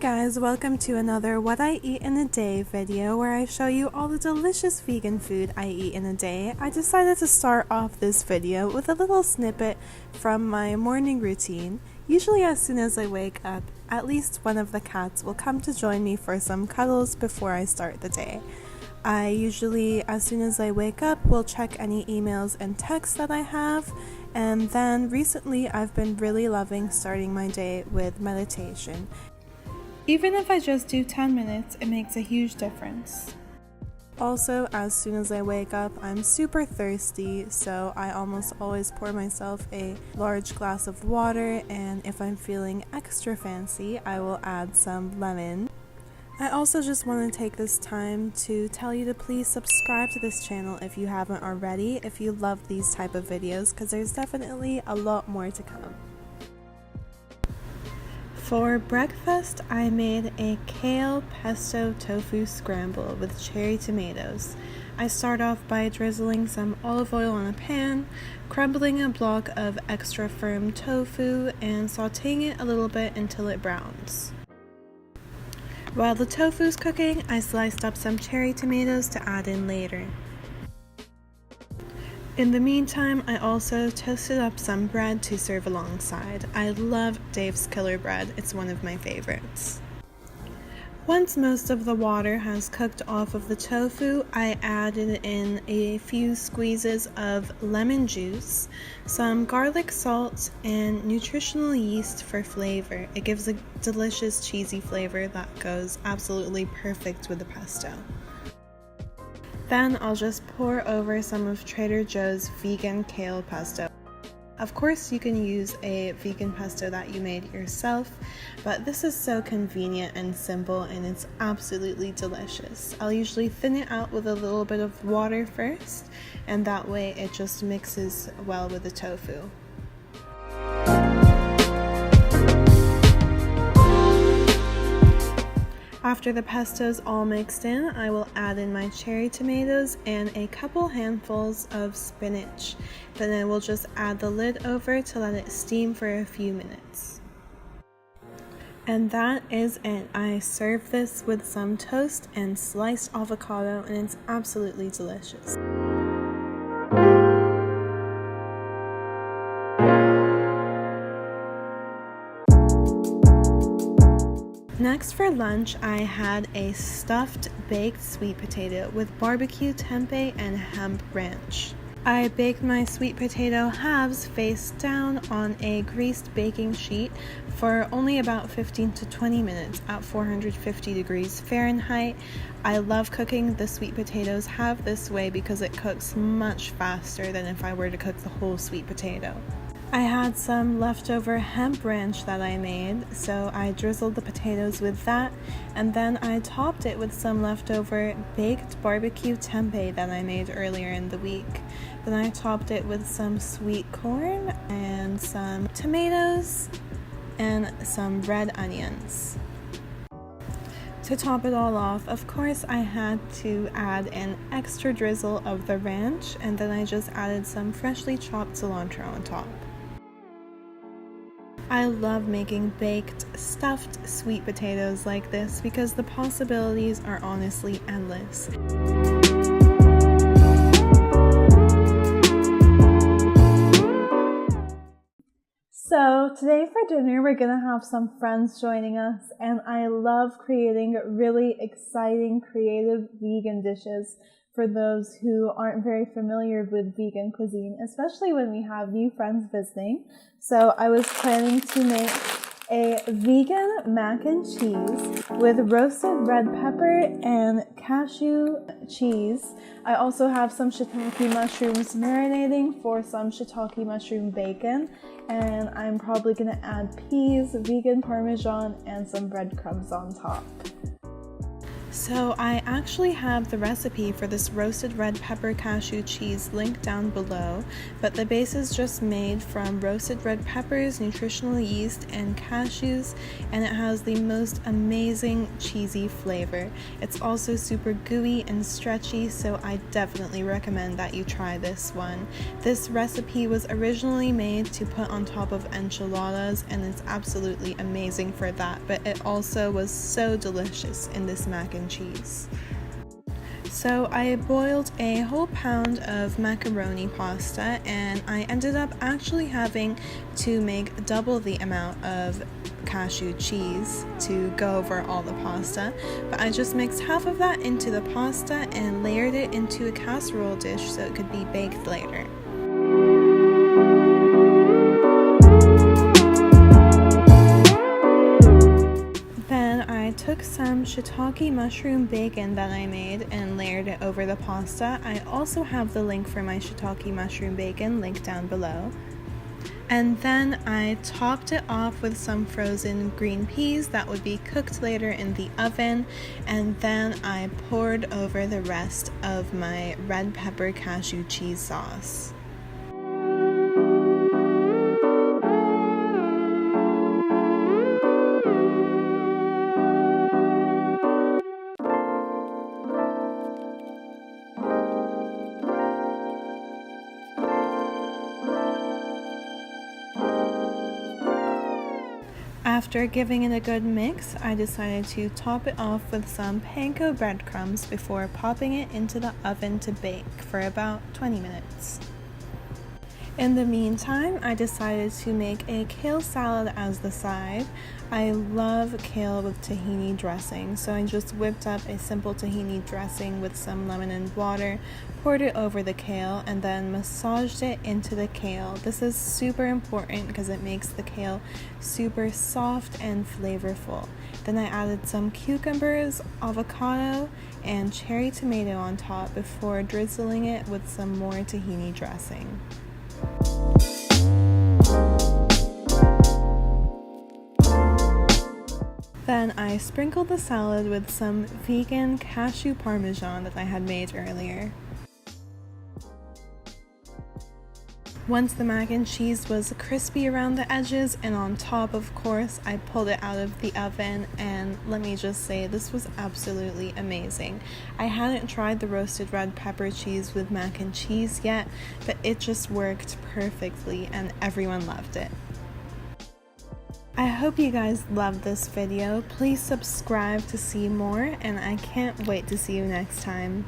guys, welcome to another What I Eat in a Day video where I show you all the delicious vegan food I eat in a day. I decided to start off this video with a little snippet from my morning routine. Usually as soon as I wake up, at least one of the cats will come to join me for some cuddles before I start the day. I usually, as soon as I wake up, will check any emails and texts that I have, and then recently I've been really loving starting my day with meditation. Even if I just do 10 minutes, it makes a huge difference. Also, as soon as I wake up, I'm super thirsty, so I almost always pour myself a large glass of water, and if I'm feeling extra fancy, I will add some lemon. I also just want to take this time to tell you to please subscribe to this channel if you haven't already, if you love these type of videos, because there's definitely a lot more to come. For breakfast, I made a kale pesto tofu scramble with cherry tomatoes. I start off by drizzling some olive oil on a pan, crumbling a block of extra firm tofu, and sauteing it a little bit until it browns. While the tofu's cooking, I sliced up some cherry tomatoes to add in later. In the meantime, I also toasted up some bread to serve alongside. I love Dave's Killer Bread, it's one of my favorites. Once most of the water has cooked off of the tofu, I added in a few squeezes of lemon juice, some garlic salt, and nutritional yeast for flavor. It gives a delicious cheesy flavor that goes absolutely perfect with the pesto. Then I'll just pour over some of Trader Joe's vegan kale pesto. Of course, you can use a vegan pesto that you made yourself, but this is so convenient and simple, and it's absolutely delicious. I'll usually thin it out with a little bit of water first, and that way it just mixes well with the tofu. After the pesto's all mixed in, I will add in my cherry tomatoes and a couple handfuls of spinach. Then I will just add the lid over to let it steam for a few minutes. And that is it. I serve this with some toast and sliced avocado, and it's absolutely delicious. Next for lunch, I had a stuffed baked sweet potato with barbecue tempeh and hemp ranch. I baked my sweet potato halves face down on a greased baking sheet for only about 15 to 20 minutes at 450 degrees Fahrenheit. I love cooking the sweet potatoes half this way because it cooks much faster than if I were to cook the whole sweet potato. I had some leftover hemp ranch that I made, so I drizzled the potatoes with that, and then I topped it with some leftover baked barbecue tempeh that I made earlier in the week. Then I topped it with some sweet corn and some tomatoes and some red onions. To top it all off, of course, I had to add an extra drizzle of the ranch, and then I just added some freshly chopped cilantro on top. I love making baked, stuffed sweet potatoes like this because the possibilities are honestly endless. So today for dinner we're gonna have some friends joining us, and I love creating really exciting, creative vegan dishes for those who aren't very familiar with vegan cuisine, especially when we have new friends visiting. So I was planning to make a vegan mac and cheese with roasted red pepper and cashew cheese. I also have some shiitake mushrooms marinating for some shiitake mushroom bacon, and I'm probably gonna add peas, vegan parmesan, and some breadcrumbs on top. So I actually have the recipe for this roasted red pepper cashew cheese linked down below, but the base is just made from roasted red peppers, nutritional yeast, and cashews, and it has the most amazing cheesy flavor. It's also super gooey and stretchy, so I definitely recommend that you try this one. This recipe was originally made to put on top of enchiladas, and it's absolutely amazing for that, but it also was so delicious in this mac and cheese. So I boiled a whole pound of macaroni pasta, and I ended up actually having to make double the amount of cashew cheese to go over all the pasta, but I just mixed half of that into the pasta and layered it into a casserole dish so it could be baked later. I took some shiitake mushroom bacon that I made and layered it over the pasta. I also have the link for my shiitake mushroom bacon linked down below. And then I topped it off with some frozen green peas that would be cooked later in the oven, and then I poured over the rest of my red pepper cashew cheese sauce. After giving it a good mix, I decided to top it off with some panko breadcrumbs before popping it into the oven to bake for about 20 minutes. In the meantime, I decided to make a kale salad as the side. I love kale with tahini dressing, so I just whipped up a simple tahini dressing with some lemon and water, poured it over the kale, and then massaged it into the kale. This is super important because it makes the kale super soft and flavorful. Then I added some cucumbers, avocado, and cherry tomato on top before drizzling it with some more tahini dressing. Then I sprinkled the salad with some vegan cashew parmesan that I had made earlier. Once the mac and cheese was crispy around the edges and on top, of course, I pulled it out of the oven, and let me just say, this was absolutely amazing. I hadn't tried the roasted red pepper cheese with mac and cheese yet, but it just worked perfectly and everyone loved it. I hope you guys loved this video. Please subscribe to see more, and I can't wait to see you next time.